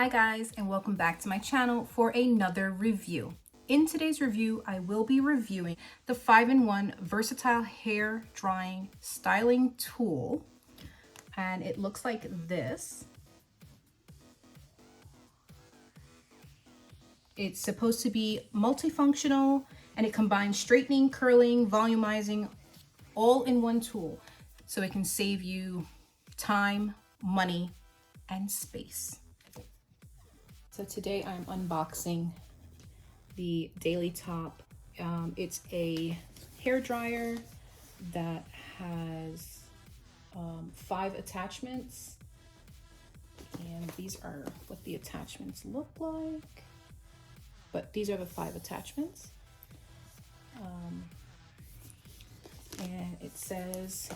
Hi guys, and welcome back to my channel for another review. In today's review, I will be reviewing the 5-in-1 versatile hair drying styling tool, and it looks like this. It's supposed to be multifunctional, and it combines straightening, curling, volumizing, all in one tool, so it can save you time, money, and space. So today I'm unboxing the Daily Top. It's a hair dryer that has 5 attachments, and these are what the attachments look like. But these are the 5 attachments. And it says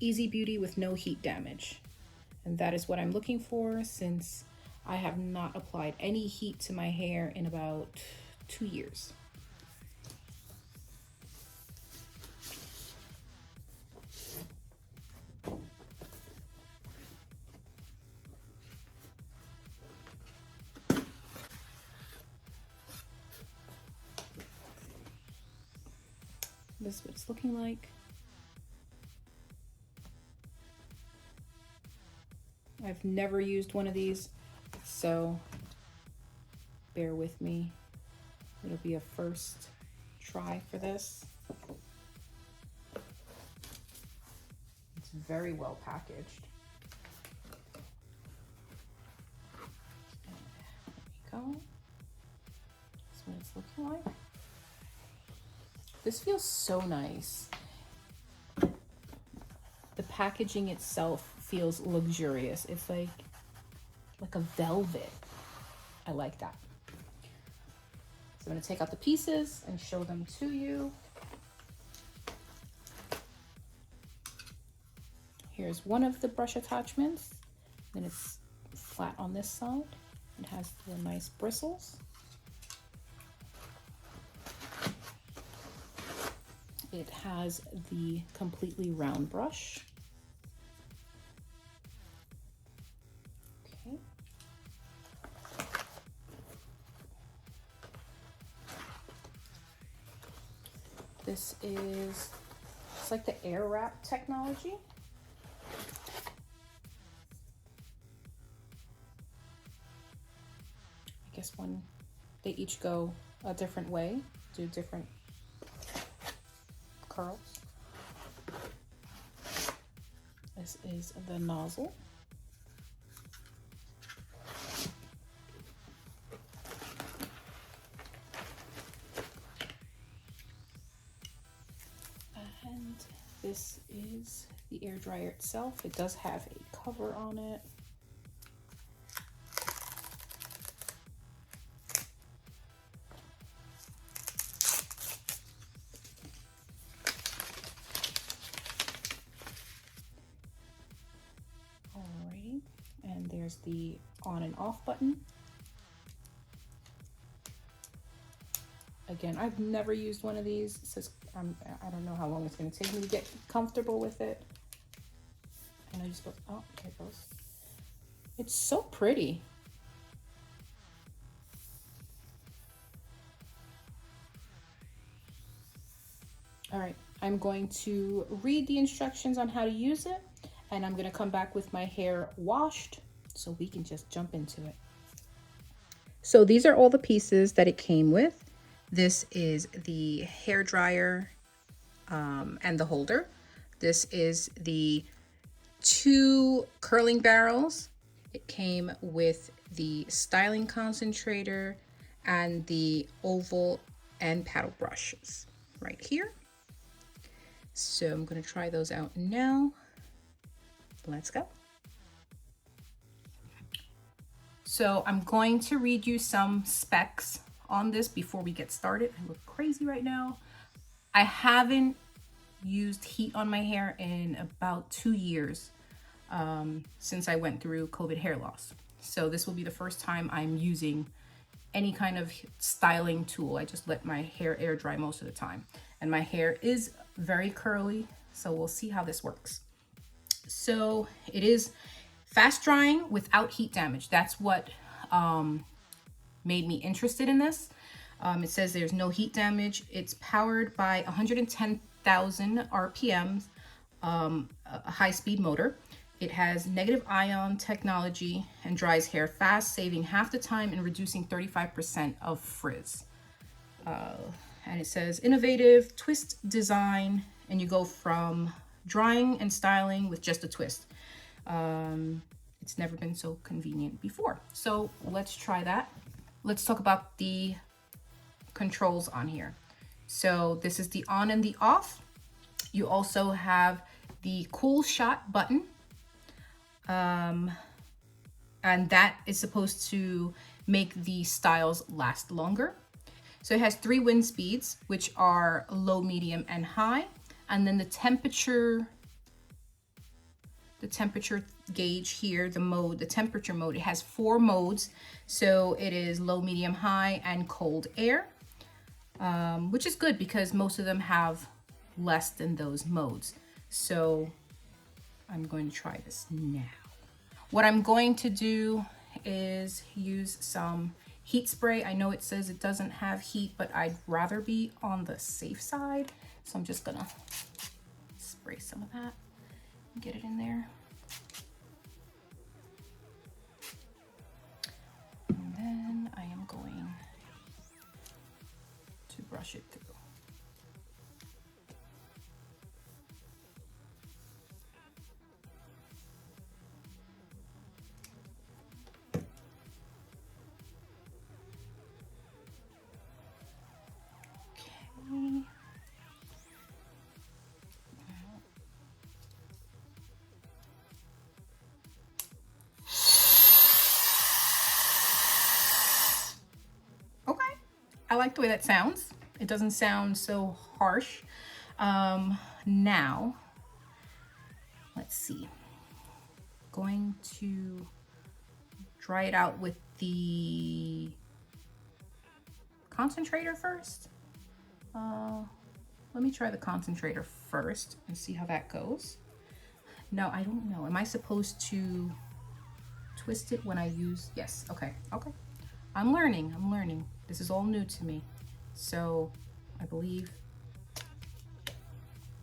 easy beauty with no heat damage. And that is what I'm looking for, since I have not applied any heat to my hair in about 2 years. This is what it's looking like. I've never used one of these, so bear with me. It'll be a first try for this. It's very well packaged. There we go. That's what it's looking like. This feels so nice. The packaging itself feels luxurious. It's like a velvet. I like that. So I'm going to take out the pieces and show them to you. Here's one of the brush attachments. Then it's flat on this side. It has the nice bristles. It has the completely round brush. Okay. This is, it's like the air wrap technology. I guess they each go a different way, do different curls. This is the nozzle. And this is the air dryer itself. It does have a cover on it. Alrighty, and there's the on and off button. Again, I've never used one of these, so I don't know how long it's going to take me to get comfortable with it. And I just go, oh, there it goes. It's so pretty. All right, I'm going to read the instructions on how to use it, and I'm going to come back with my hair washed so we can just jump into it. So these are all the pieces that it came with. This is the hair dryer and the holder. This is the 2 curling barrels. It came with the styling concentrator and the oval and paddle brushes right here. So I'm going to try those out now. Let's go. So I'm going to read you some specs on this before we get started. I look crazy right now. I haven't used heat on my hair in about 2 years since I went through COVID hair loss. So this will be the first time I'm using any kind of styling tool. I just let my hair air dry most of the time. And my hair is very curly, so we'll see how this works. So it is Fast drying without heat damage. That's what made me interested in this. It says there's no heat damage. It's powered by 110,000 RPMs, a high-speed motor. It has negative ion technology and dries hair fast, saving half the time and reducing 35% of frizz. And it says innovative twist design, and you go from drying and styling with just a twist. It's never been so convenient before. So let's try that. Let's talk about the controls on here. So this is the on and the off. You also have the cool shot button. And that is supposed to make the styles last longer. So it has 3 wind speeds, which are low, medium, and high. And then the temperature gauge here, the temperature mode, it has 4 modes. So it is low, medium, high, and cold air, which is good because most of them have less than those modes. So I'm going to try this now. What I'm going to do is use some heat spray. I know it says it doesn't have heat, but I'd rather be on the safe side. So I'm just gonna spray some of that and get it in there. And then I am going to brush it through. I like the way that sounds. It doesn't sound so harsh. Now, let's see. Going to dry it out with the concentrator first. Let me try the concentrator first and see how that goes. No, I don't know. Am I supposed to twist it when I use? Yes. Okay. Okay. I'm learning. This is all new to me. So I believe,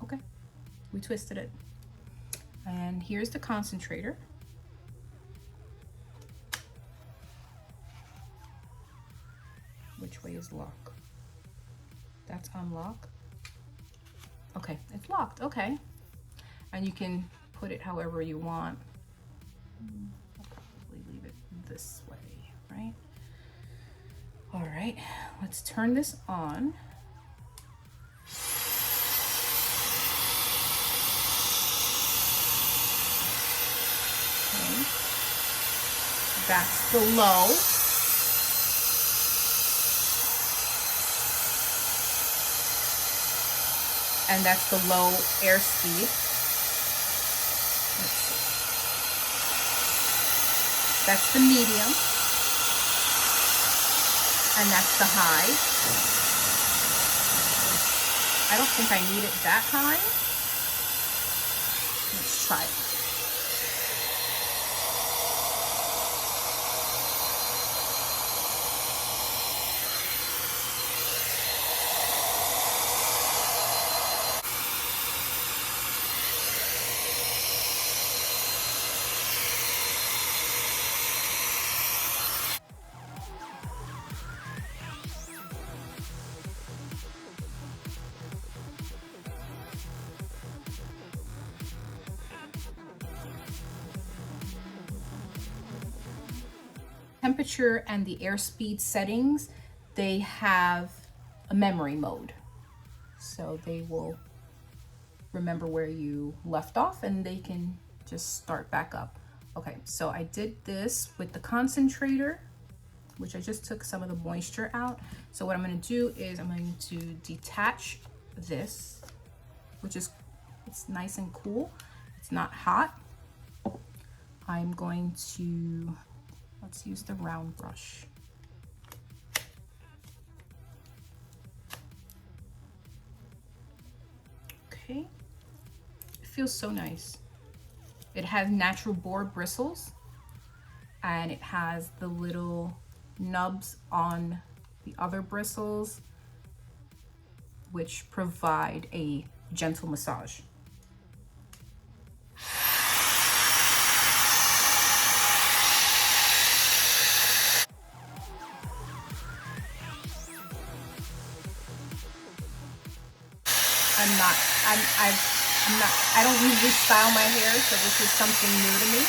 okay, we twisted it. And here's the concentrator. Which way is lock? That's unlock. Okay, it's locked, okay. And you can put it however you want. I'll probably leave it this way, right? All right, let's turn this on. Okay. That's the low. And that's the low air speed. Let's see. That's the medium. And that's the high. I don't think I need it that high. Let's try it. Temperature and the airspeed settings, they have a memory mode. So they will remember where you left off and they can just start back up. Okay, so I did this with the concentrator, which I just took some of the moisture out. So what I'm going to do is I'm going to detach this, which is, it's nice and cool. It's not hot. I'm going to, let's use the round brush. Okay, it feels so nice. It has natural boar bristles, and it has the little nubs on the other bristles, which provide a gentle massage. I don't usually style my hair, so this is something new to me.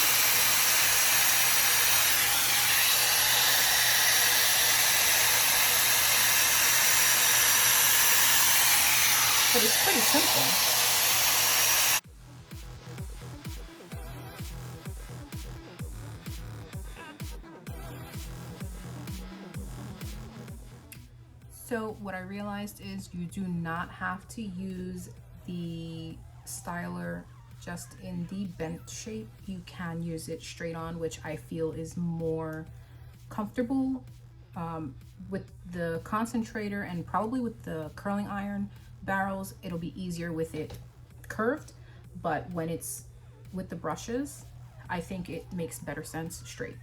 But it's pretty simple. So what I realized is you do not have to use the styler just in the bent shape. You can use it straight on, which I feel is more comfortable with the concentrator, and probably with the curling iron barrels it'll be easier with it curved, but when it's with the brushes I think it makes better sense straight.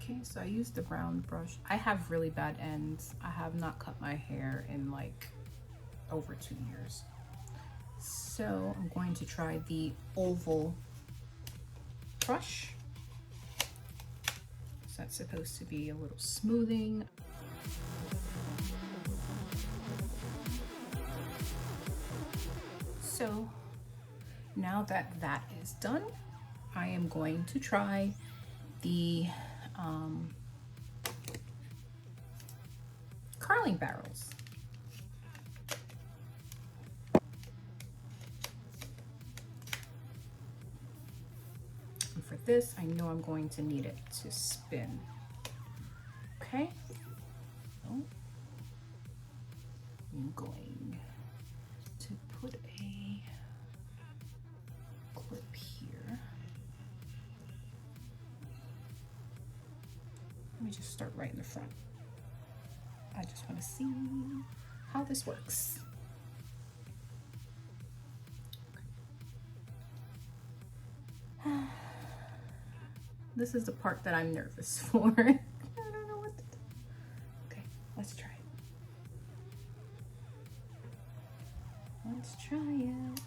Okay, so I used the brown brush. I have really bad ends. I have not cut my hair in like over 2 years. So I'm going to try the oval brush. So that's supposed to be a little smoothing. So now that that is done, I am going to try the curling barrels. And for this, I know I'm going to need it to spin. Okay, so I'm going to put a clip here. Let me just start right in the front. I just want to see how this works. Okay. This is the part that I'm nervous for. I don't know what to do. Okay, let's try it. Let's try it.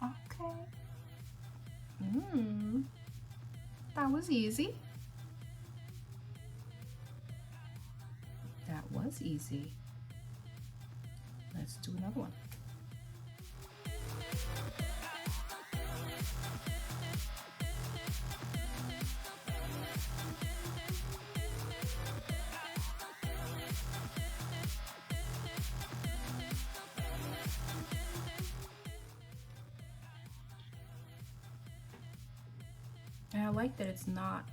Okay. That was easy. That was easy. Let's do another one. And I like that it's not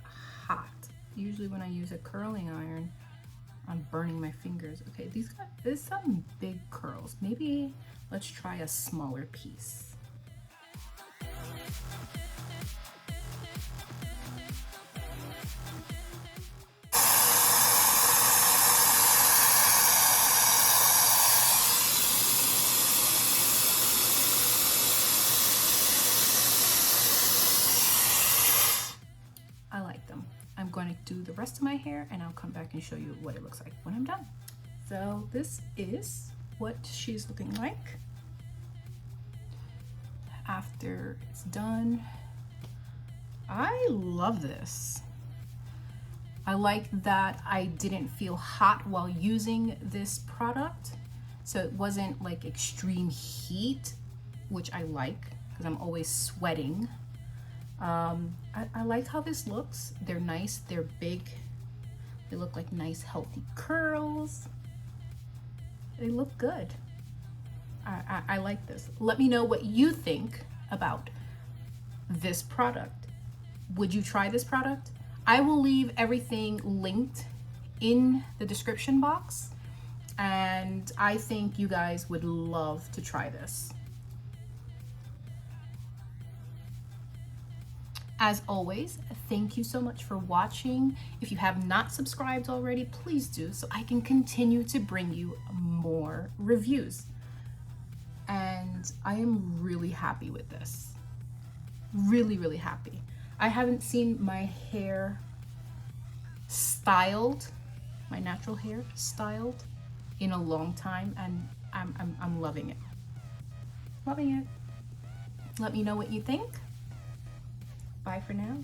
hot. Usually when I use a curling iron, I'm burning my fingers. Okay, there's some big curls. Maybe let's try a smaller piece. I like them. I'm going to do the rest of my hair and I'll come back and show you what it looks like when I'm done. So this is what she's looking like after it's done. I love this. I like that I didn't feel hot while using this product. So it wasn't like extreme heat, which I like. because I'm always sweating. I like how this looks. They're nice, they're big. They look like nice healthy curls. They look good. I like this. Let me know what you think about this product. Would you try this product? I will leave everything linked in the description box, and I think you guys would love to try this. As always, thank you so much for watching. If you have not subscribed already, please do, so I can continue to bring you more reviews. And I am really happy with this. Really, really happy. I haven't seen my hair styled, my natural hair styled, in a long time, and I'm loving it. Loving it. Let me know what you think. Bye for now.